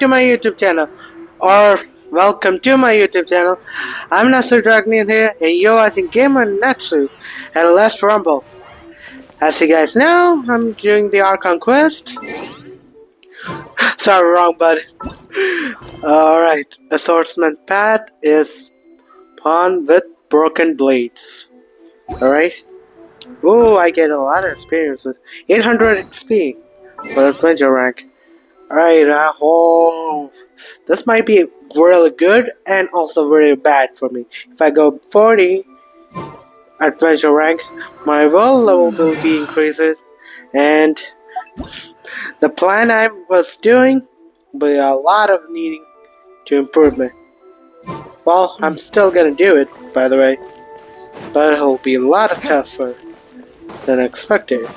to my YouTube channel, or welcome to my YouTube channel. I'm Natsu here, and you're watching Gamer Natsu, and Let's Rumble. As you guys know, I'm doing the Archon quest. Sorry, wrong button. Alright, a swordsman path is pawn with broken blades. Alright. Ooh, I get a lot of experience with 800 XP for adventure rank. Alright, this might be really good and also very bad for me. If I go 40 adventure rank, my world level will be increases, and the plan I was doing will be a lot of needing to improvement. Well, I'm still gonna do it, by the way, but it'll be a lot tougher than expected.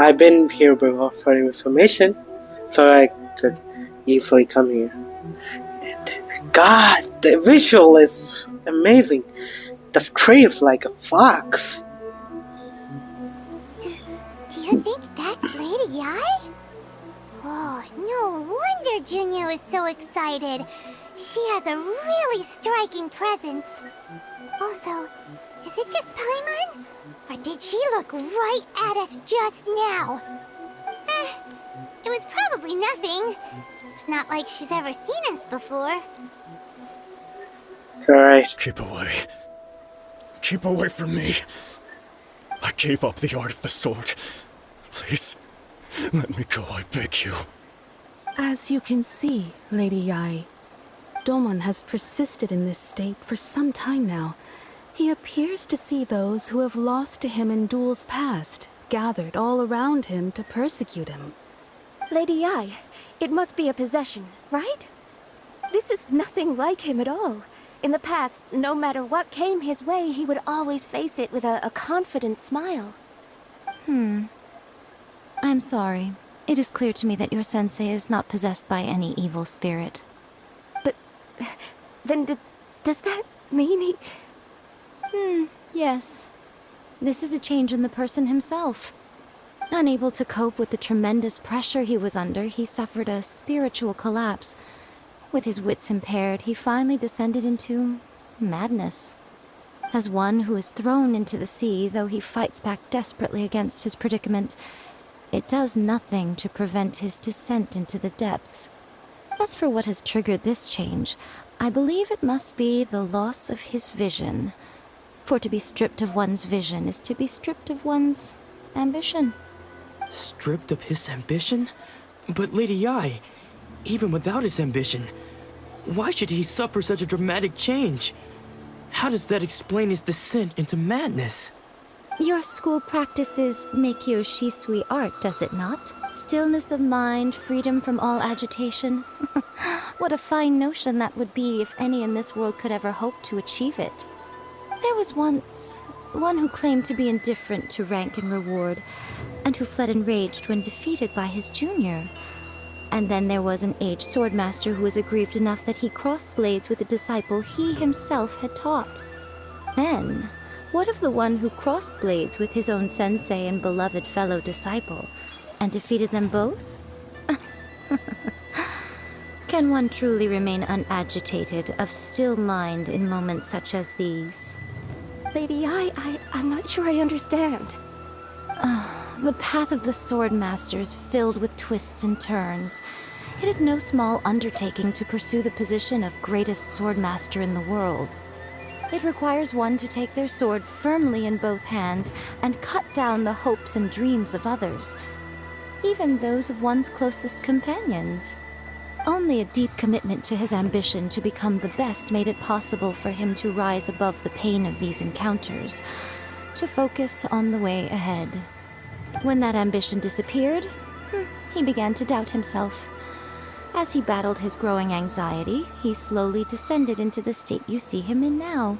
I've been here before for information, so I could easily come here. And God, the visual is amazing. The tree is like a fox. Do you think that's Lady Yai? Oh, no wonder Junya is so excited. She has a really striking presence. Also, is it just Paimon? Or did she look right at us just now? It was probably nothing. It's not like she's ever seen us before. Alright. Keep away. Keep away from me. I gave up the art of the sword. Please, let me go, I beg you. As you can see, Lady Yai, Domon has persisted in this state for some time now. He appears to see those who have lost to him in duels past, gathered all around him to persecute him. Lady Yai, it must be a possession, right? This is nothing like him at all. In the past, no matter what came his way, he would always face it with a confident smile. I'm sorry. It is clear to me that your sensei is not possessed by any evil spirit. But then does that mean he... Yes. This is a change in the person himself. Unable to cope with the tremendous pressure he was under, he suffered a spiritual collapse. With his wits impaired, he finally descended into madness. As one who is thrown into the sea, though he fights back desperately against his predicament, it does nothing to prevent his descent into the depths. As for what has triggered this change, I believe it must be the loss of his vision. For to be stripped of one's vision is to be stripped of one's ambition. Stripped of his ambition? But Lady Yai, even without his ambition, why should he suffer such a dramatic change? How does that explain his descent into madness? Your school practices Meikyo Shisui art, does it not? Stillness of mind, freedom from all agitation. What a fine notion that would be if any in this world could ever hope to achieve it. There was once one who claimed to be indifferent to rank and reward, and who fled enraged when defeated by his junior. And then there was an aged swordmaster who was aggrieved enough that he crossed blades with a disciple he himself had taught. Then, what of the one who crossed blades with his own sensei and beloved fellow disciple, and defeated them both? Can one truly remain unagitated, of still mind in moments such as these? Lady Yai, I'm not sure I understand. The path of the swordmaster is filled with twists and turns. It is no small undertaking to pursue the position of greatest swordmaster in the world. It requires one to take their sword firmly in both hands and cut down the hopes and dreams of others, even those of one's closest companions. Only a deep commitment to his ambition to become the best made it possible for him to rise above the pain of these encounters, to focus on the way ahead. When that ambition disappeared, he began to doubt himself. As he battled his growing anxiety, he slowly descended into the state you see him in now.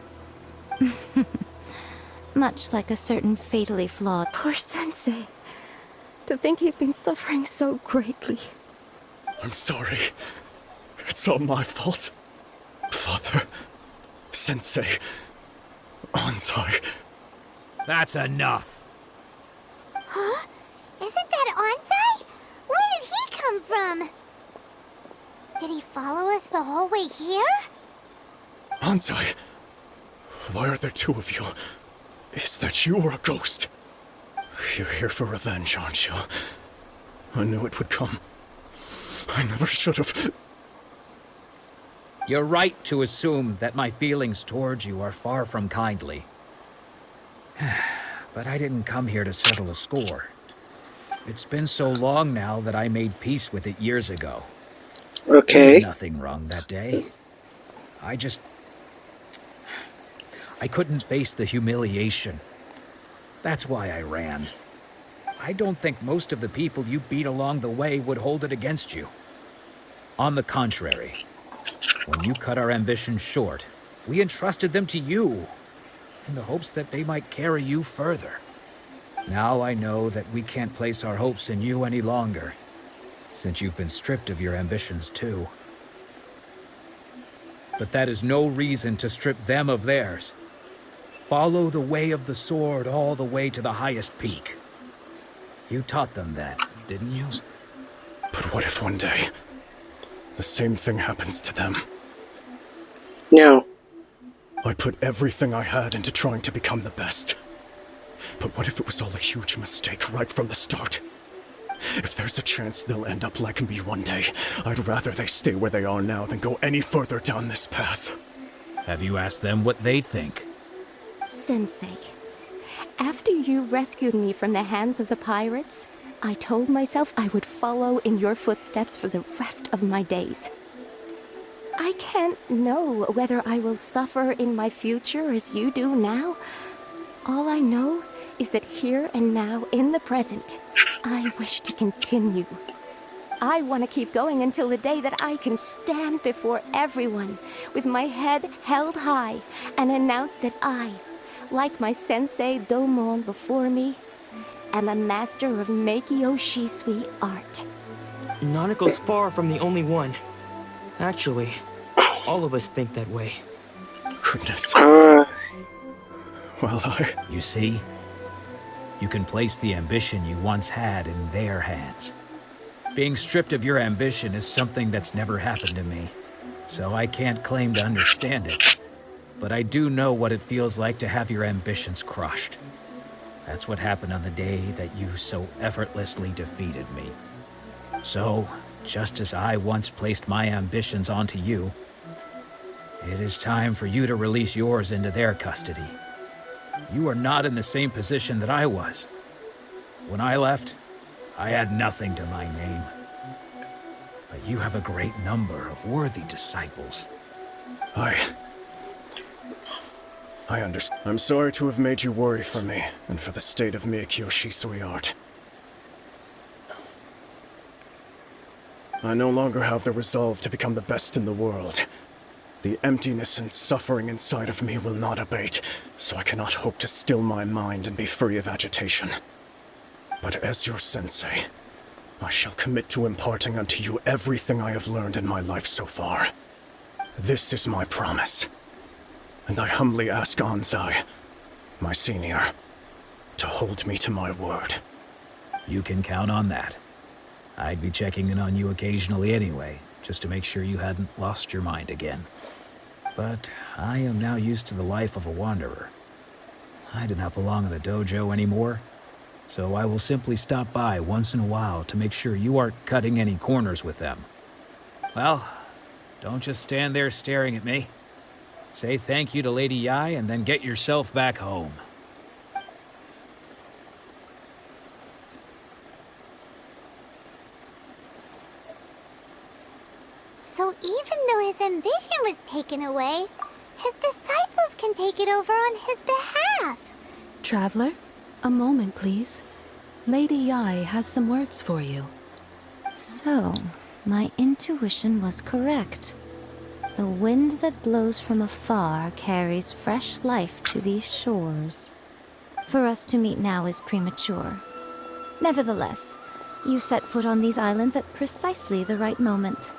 Much like a certain fatally flawed... Poor sensei. To think he's been suffering so greatly. I'm sorry. It's all my fault. Father, Sensei, Anzai. That's enough. Huh? Isn't that Anzai? Where did he come from? Did he follow us the whole way here? Anzai, why are there two of you? Is that you or a ghost? You're here for revenge, aren't you? I knew it would come. I never should have. You're right to assume that my feelings towards you are far from kindly. But I didn't come here to settle a score. It's been so long now that I made peace with it years ago. Okay. Nothing wrong that day. I couldn't face the humiliation. That's why I ran. I don't think most of the people you beat along the way would hold it against you. On the contrary, when you cut our ambitions short, we entrusted them to you, in the hopes that they might carry you further. Now I know that we can't place our hopes in you any longer, since you've been stripped of your ambitions too. But that is no reason to strip them of theirs. Follow the way of the sword all the way to the highest peak. You taught them that, didn't you? But what if one day, the same thing happens to them? No. I put everything I had into trying to become the best. But what if it was all a huge mistake right from the start? If there's a chance they'll end up like me one day, I'd rather they stay where they are now than go any further down this path. Have you asked them what they think? Sensei, after you rescued me from the hands of the pirates, I told myself I would follow in your footsteps for the rest of my days. I can't know whether I will suffer in my future as you do now. All I know is that here and now, in the present, I wish to continue. I want to keep going until the day that I can stand before everyone with my head held high and announce that I, like my sensei Domon before me, am a master of Meikyo Shisui art. Nanako's far from the only one. Actually, all of us think that way. Goodness. Uh, Well, You see? You can place the ambition you once had in their hands. Being stripped of your ambition is something that's never happened to me, so I can't claim to understand it. But I do know what it feels like to have your ambitions crushed. That's what happened on the day that you so effortlessly defeated me. So, just as I once placed my ambitions onto you, it is time for you to release yours into their custody. You are not in the same position that I was. When I left, I had nothing to my name. But you have a great number of worthy disciples. I understand. I'm sorry to have made you worry for me, and for the state of Meikyo Shisui art. I no longer have the resolve to become the best in the world. The emptiness and suffering inside of me will not abate, so I cannot hope to still my mind and be free of agitation. But as your sensei, I shall commit to imparting unto you everything I have learned in my life so far. This is my promise. And I humbly ask Anzai, my senior, to hold me to my word. You can count on that. I'd be checking in on you occasionally anyway, just to make sure you hadn't lost your mind again. But I am now used to the life of a wanderer. I do not belong in the dojo anymore, so I will simply stop by once in a while to make sure you aren't cutting any corners with them. Well, don't just stand there staring at me. Say thank you to Lady Yai and then get yourself back home. So even though his ambition was taken away, his disciples can take it over on his behalf. Traveler, a moment, please. Lady Yai has some words for you. So, my intuition was correct. The wind that blows from afar carries fresh life to these shores. For us to meet now is premature. Nevertheless, You set foot on these islands at precisely the right moment.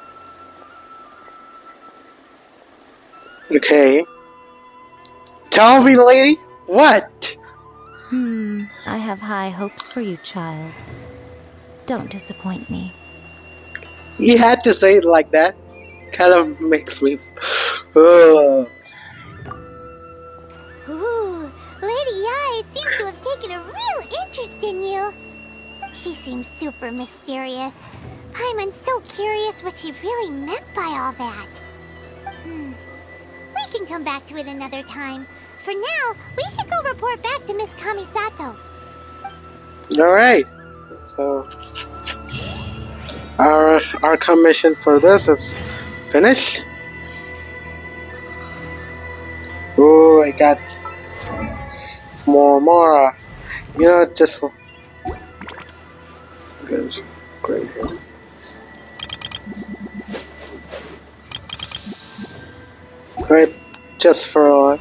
Okay. Tell me, lady, what? I have high hopes for you, child. Don't disappoint me. You had to say it like that. Kind of makes me. Uh, Ooh, Lady Yai seems to have taken a real interest in you. She seems super mysterious. Paimon's so curious what she really meant by all that. We can come back to it another time. For now, we should go report back to Miss Kamisato. Alright. So our commission for this is finished. Oh, I got more. You know, just great. Right, just for what?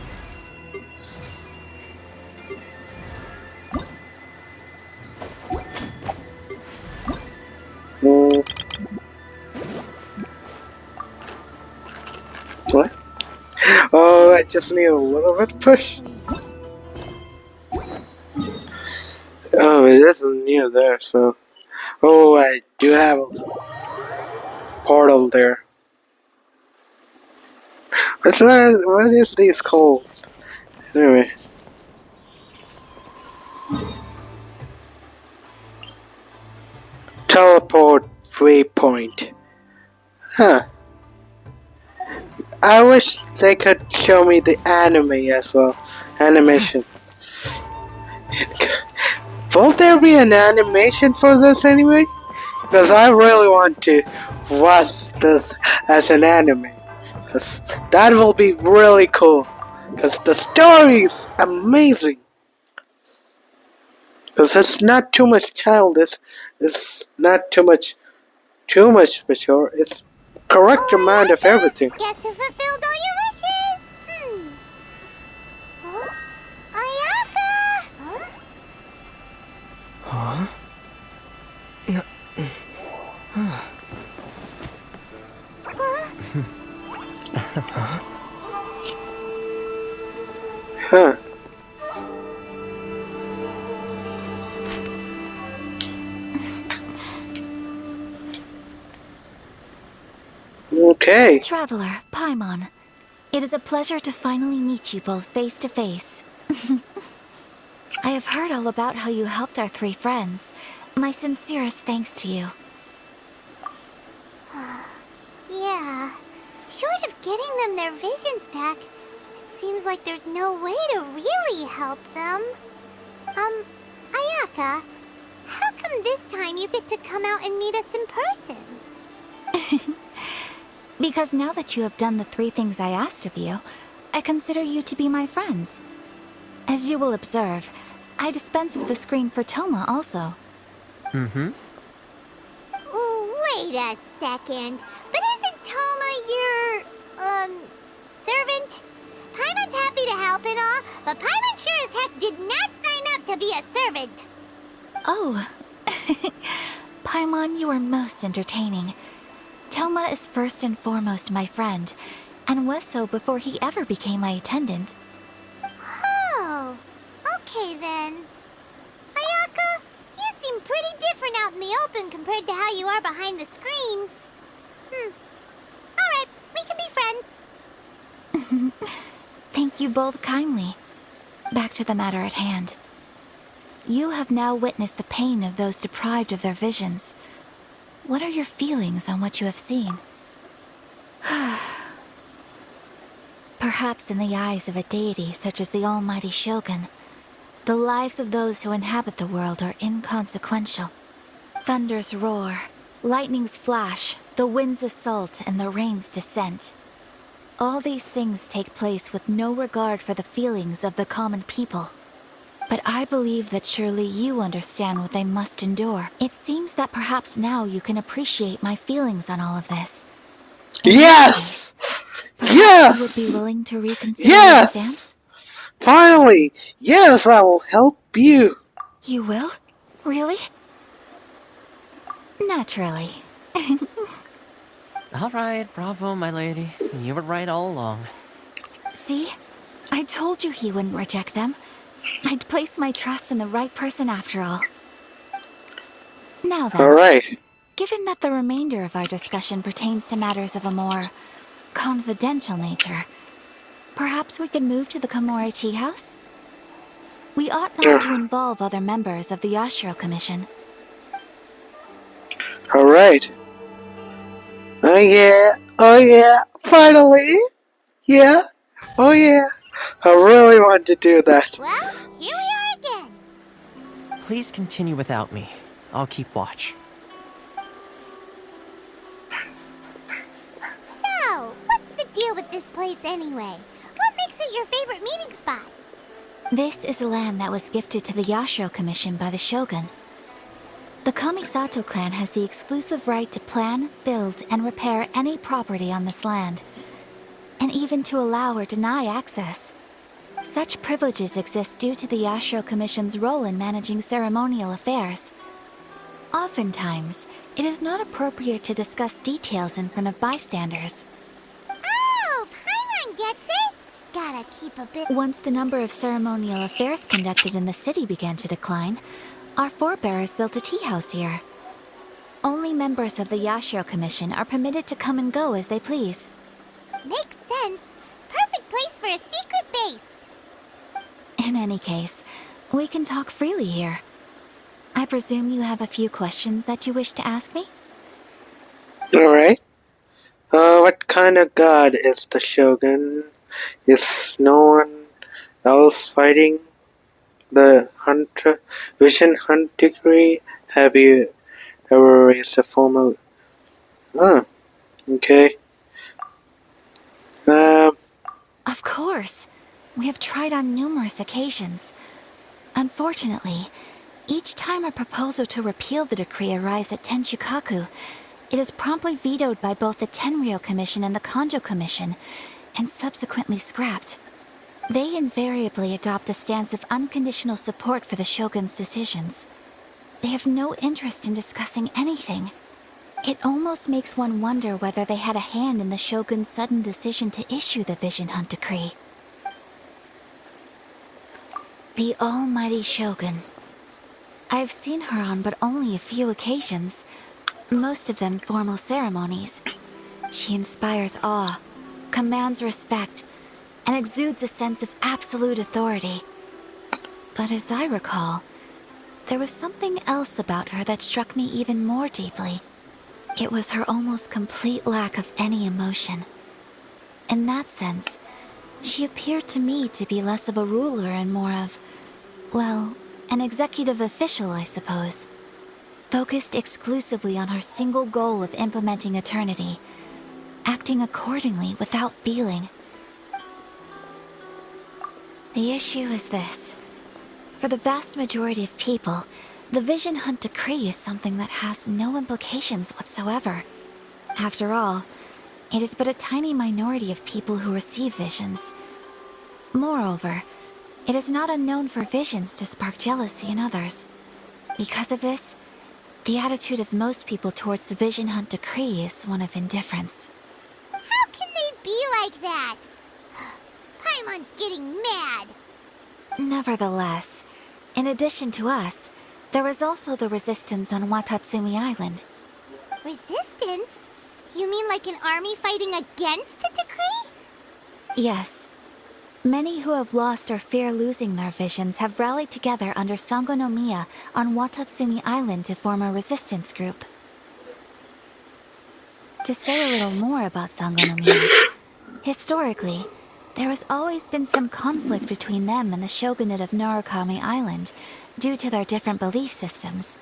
Oh, I just need a little bit push. Oh, it isn't near there, so. Oh, I do have a portal there. What is these called? Anyway. Teleport waypoint. Huh. I wish they could show me the anime as well. Animation. Will there be an animation for this anyway? Because I really want to watch this as an anime. Because that will be really cool. Because the story is amazing. Because it's not too much childish. It's not too much mature. It's correct amount of everything. Guess who fulfilled all your wishes? Huh? Ayaka! Huh? Huh. Okay. Traveler, Paimon. It is a pleasure to finally meet you both face to face. I have heard all about how you helped our three friends. My sincerest thanks to you. Yeah. Short of getting them their visions back, it seems like there's no way to really help them. Ayaka, how come this time you get to come out and meet us in person? Because now that you have done the three things I asked of you, I consider you to be my friends. As you will observe, I dispense with the screen for Toma also. Wait a second. But isn't Toma your, servant? Paimon's happy to help and all, but Paimon sure as heck did not sign up to be a servant. Oh. Paimon, you are most entertaining. Toma is first and foremost my friend, and was so before he ever became my attendant. Oh, okay then. Ayaka, you seem pretty different out in the open compared to how you are behind the screen. Alright, we can be friends. Thank you both kindly. Back to the matter at hand. You have now witnessed the pain of those deprived of their visions. What are your feelings on what you have seen? Perhaps in the eyes of a deity such as the almighty Shogun, the lives of those who inhabit the world are inconsequential. Thunders roar, lightnings flash, the winds assault, and the rains descent. All these things take place with no regard for the feelings of the common people. But I believe that surely you understand what they must endure. It seems that perhaps now you can appreciate my feelings on all of this. Yes! Perhaps Yes! you would be willing to reconsider your Yes! stance? Finally! Yes, I will help you. You will? Really? Naturally. Alright, bravo, my lady. You were right all along. See? I told you he wouldn't reject them. I'd placed my trust in the right person after all. Now then, Alright. given that the remainder of our discussion pertains to matters of a more confidential nature, perhaps we could move to the Komori Tea House? We ought not to involve other members of the Yashiro Commission. Alright. Oh yeah, finally! Yeah, oh yeah. I really wanted to do that. Well, here we are again. Please continue without me. I'll keep watch. So, what's the deal with this place anyway? What makes it your favorite meeting spot? This is a land that was gifted to the Yashiro Commission by the Shogun. The Kamisato clan has the exclusive right to plan, build, and repair any property on this land, and even to allow or deny access. Such privileges exist due to the Yashiro Commission's role in managing ceremonial affairs. Oftentimes, it is not appropriate to discuss details in front of bystanders. Oh, Paimon gets it. Gotta keep a bit. Once the number of ceremonial affairs conducted in the city began to decline, our forebears built a tea house here. Only members of the Yashiro Commission are permitted to come and go as they please. Makes sense. Perfect place for a secret base. In any case, we can talk freely here. I presume you have a few questions that you wish to ask me? Alright. What kind of god is the Shogun? Is no one else fighting the Vision Hunt decree? Have you ever raised a formal... okay. Of course. We have tried on numerous occasions. Unfortunately, each time a proposal to repeal the decree arrives at Tenshukaku, it is promptly vetoed by both the Tenryou Commission and the Kanjo Commission, and subsequently scrapped. They invariably adopt a stance of unconditional support for the Shogun's decisions. They have no interest in discussing anything. It almost makes one wonder whether they had a hand in the Shogun's sudden decision to issue the Vision Hunt decree. The almighty Shogun. I've seen her on but only a few occasions, most of them formal ceremonies. She inspires awe, commands respect, and exudes a sense of absolute authority. But as I recall, there was something else about her that struck me even more deeply. It was her almost complete lack of any emotion. In that sense, she appeared to me to be less of a ruler and more of, well, an executive official, I suppose. Focused exclusively on her single goal of implementing eternity, acting accordingly without feeling. The issue is this. For the vast majority of people, the Vision Hunt decree is something that has no implications whatsoever. After all, it is but a tiny minority of people who receive visions. Moreover, it is not unknown for visions to spark jealousy in others. Because of this, the attitude of most people towards the Vision Hunt decree is one of indifference. How can they be like that? Paimon's getting mad. Nevertheless, in addition to us, there is also the resistance on Watatsumi Island. Resistance? You mean like an army fighting against the decree? Yes. Many who have lost or fear losing their visions have rallied together under Sangonomiya on Watatsumi Island to form a resistance group. To say a little more about Sangonomiya, historically, there has always been some conflict between them and the shogunate of Narukami Island due to their different belief systems.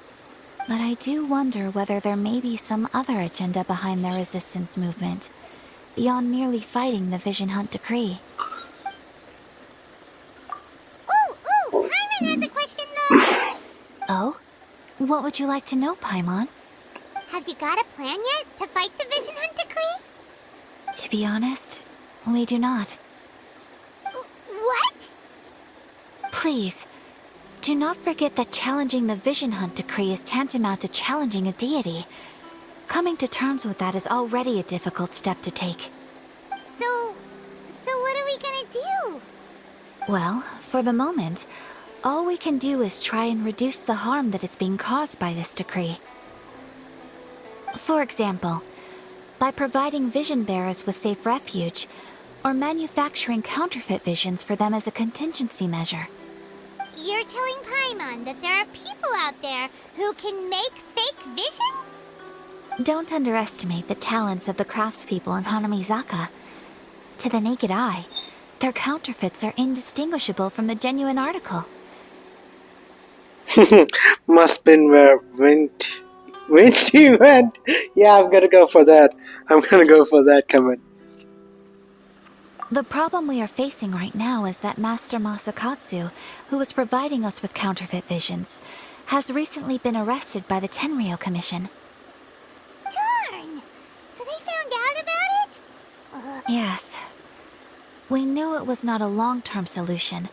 But I do wonder whether there may be some other agenda behind their resistance movement, beyond merely fighting the Vision Hunt decree. Ooh, Paimon has a question though. Oh? What would you like to know, Paimon? Have you got a plan yet to fight the Vision Hunt decree? To be honest, we do not. What? Please, Do not forget that challenging the Vision Hunt decree is tantamount to challenging a deity. Coming to terms with that is already a difficult step to take. So what are we gonna do? Well, for the moment, all we can do is try and reduce the harm that is being caused by this decree. For example, by providing vision bearers with safe refuge, or manufacturing counterfeit visions for them as a contingency measure. You're telling Paimon that there are people out there who can make fake visions? Don't underestimate the talents of the craftspeople in Hanamizaka. To the naked eye, their counterfeits are indistinguishable from the genuine article. Must been where Winty went. Yeah, I'm gonna go for that. I'm gonna go for that comment. The problem we are facing right now is that Master Masakatsu, who was providing us with counterfeit visions, has recently been arrested by the Tenryou Commission. Darn! So they found out about it? Yes. We knew it was not a long-term solution,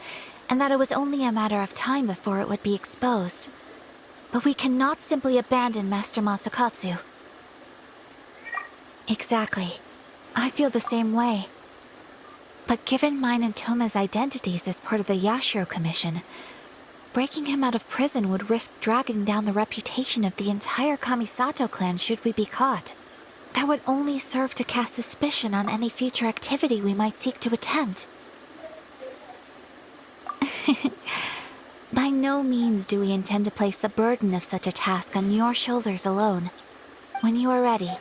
and that it was only a matter of time before it would be exposed. But we cannot simply abandon Master Masakatsu. Exactly. I feel the same way. But given mine and Toma's identities as part of the Yashiro Commission, breaking him out of prison would risk dragging down the reputation of the entire Kamisato clan should we be caught. That would only serve to cast suspicion on any future activity we might seek to attempt. By no means do we intend to place the burden of such a task on your shoulders alone. When you are ready,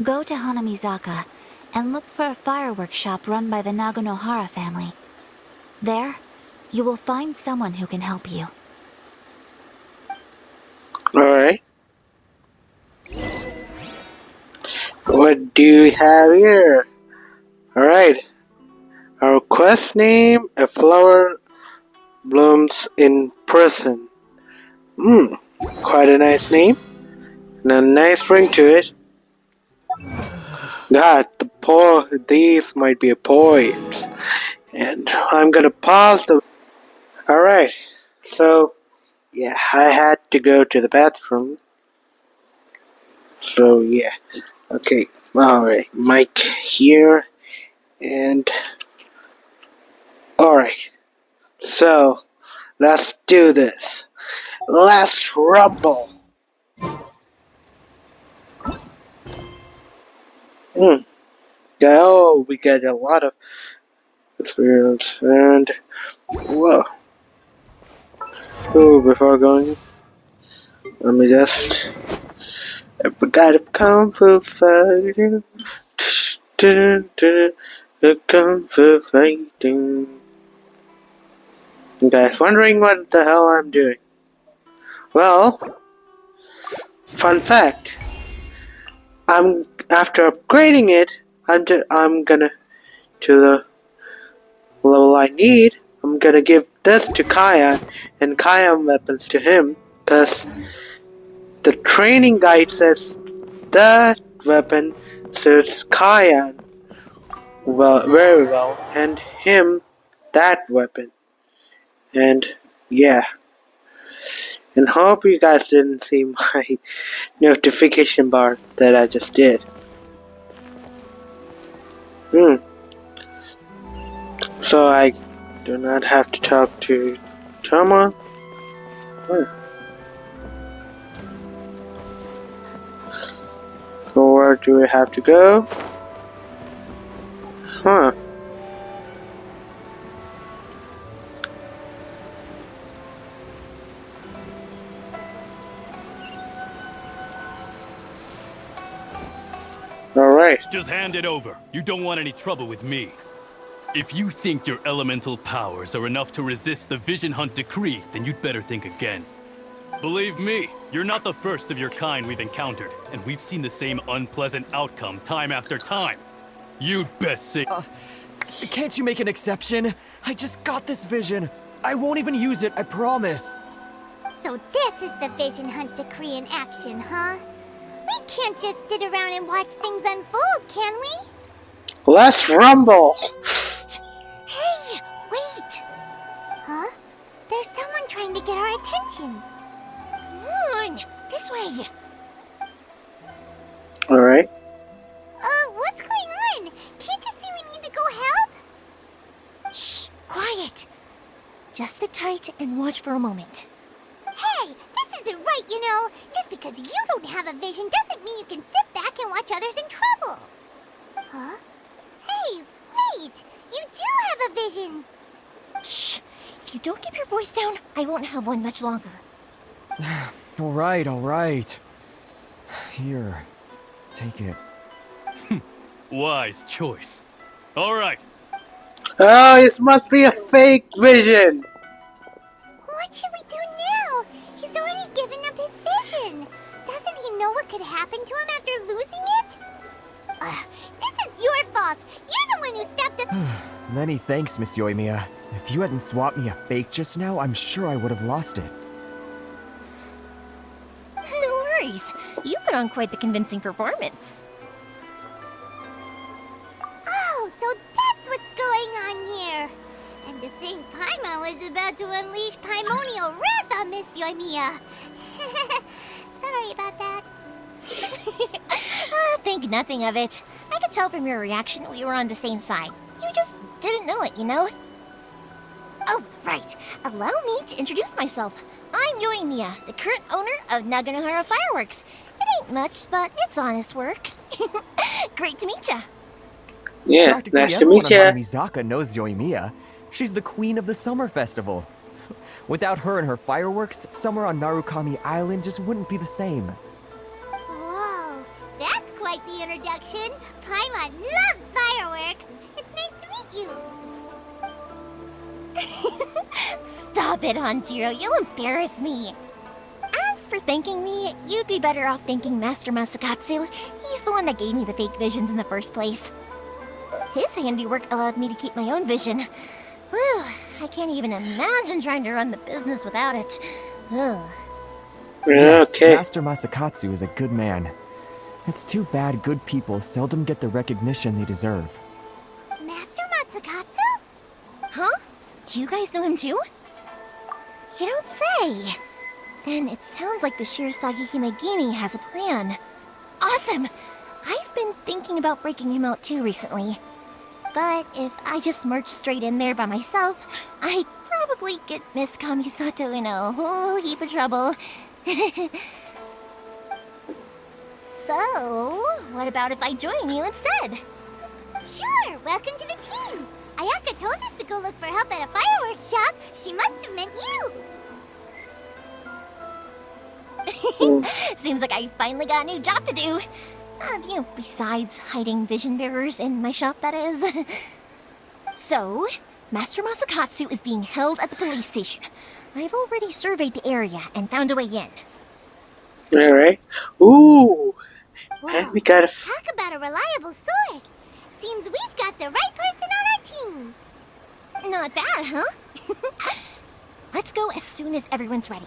go to Hanamizaka and look for a fireworks shop run by the Naganohara family. There, you will find someone who can help you. Alright. What do we have here? Alright. Our quest name, a flower blooms in prison. Quite a nice name. And a nice ring to it. God, these might be poems. And I'm gonna pause the... Alright, so, yeah, I had to go to the bathroom. So, yeah. Okay, alright, mic here. And... Alright, so, let's do this. Let's rumble. Oh, we got a lot of experience, and whoa. Oh, before going, let me just. I forgot of kung fu fighting. Kung fu fighting. You guys wondering what the hell I'm doing? Well, fun fact. After upgrading it, I'm gonna to the level I need. I'm gonna give this to Kaya and Kaya weapons to him, because the training guide says that weapon suits Kaya very well, and him that weapon. And yeah. And hope you guys didn't see my notification bar that I just did. So I do not have to talk to Toma. So where do we have to go? Alright. Just hand it over. You don't want any trouble with me. If you think your elemental powers are enough to resist the Vision Hunt decree, then you'd better think again. Believe me, you're not the first of your kind we've encountered, and we've seen the same unpleasant outcome time after time. You'd best say... Can't you make an exception? I just got this vision. I won't even use it, I promise. So this is the Vision Hunt decree in action, huh? We can't just sit around and watch things unfold, can we? Let's rumble! Hey, wait! Huh? There's someone trying to get our attention. Come on, this way. Alright. What's going on? Can't you see we need to go help? Shh, quiet. Just sit tight and watch for a moment. Hey, this isn't right, you know. Just because you don't have a vision doesn't mean you can sit back and watch others in trouble. Huh? Hey, wait! You do have a vision! Shh! If you don't keep your voice down, I won't have one much longer. Alright, alright. Here, take it. Wise choice. All right. Oh, this must be a fake vision! What should we do now? He's already given up his vision. Doesn't he know what could happen to him after losing it? This is your fault. You're the one who stepped up. Many thanks, Miss Euthymia. If you hadn't swapped me a fake just now, I'm sure I would have lost it. No worries. You put on quite the convincing performance. Oh, so that's what's going on here. And to think Paimon was about to unleash Paimonial wrath on Miss Euthymia. Sorry about that. Think nothing of it. I could tell from your reaction we were on the same side. You just didn't know it, you know? Oh, right. Allow me to introduce myself. I'm Euthymia, the current owner of Naganohara Fireworks. It ain't much, but it's honest work. Great to meet ya. Yeah, Practically nice to everyone meet on ya. Mizaka knows Euthymia. She's the queen of the summer festival. Without her and her fireworks, summer on Narukami Island just wouldn't be the same. Whoa, that's quite the introduction. Paimon loves fireworks. It's nice to meet you. Stop it, Hanjiro. You'll embarrass me. As for thanking me, you'd be better off thanking Master Masakatsu. He's the one that gave me the fake visions in the first place. His handiwork allowed me to keep my own vision. Whew, I can't even imagine trying to run the business without it. Ugh. Yes, Okay. Master Masakatsu is a good man. It's too bad good people seldom get the recognition they deserve. Master Masakatsu? Huh? Do you guys know him too? You don't say. Then it sounds like the Shiratagi Himegimi has a plan. Awesome! I've been thinking about breaking him out too recently. But if I just marched straight in there by myself, I'd probably get Miss Kamisato in a whole heap of trouble. So, what about if I join you instead? Sure, welcome to the team! Ayaka told us to go look for help at a fireworks shop. She must have meant you! Seems like I finally got a new job to do. Besides hiding vision bearers in my shop, that is. So, Master Masakatsu is being held at the police station. I've already surveyed the area and found a way in. Alright. Ooh! And we got a... Talk about a reliable source. Seems we've got the right person on our team. Not bad, huh? Let's go as soon as everyone's ready.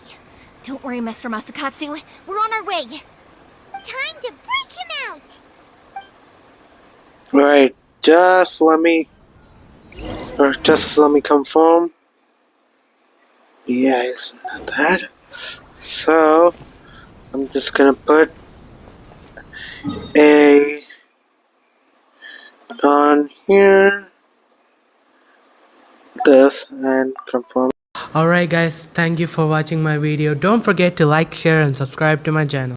Don't worry, Master Masakatsu. We're on our way. Time to break him out! Alright, just let me confirm. Yeah, it's not that. So, I'm just gonna put a on here, this, and confirm. Alright guys, thank you for watching my video. Don't forget to like, share and subscribe to my channel.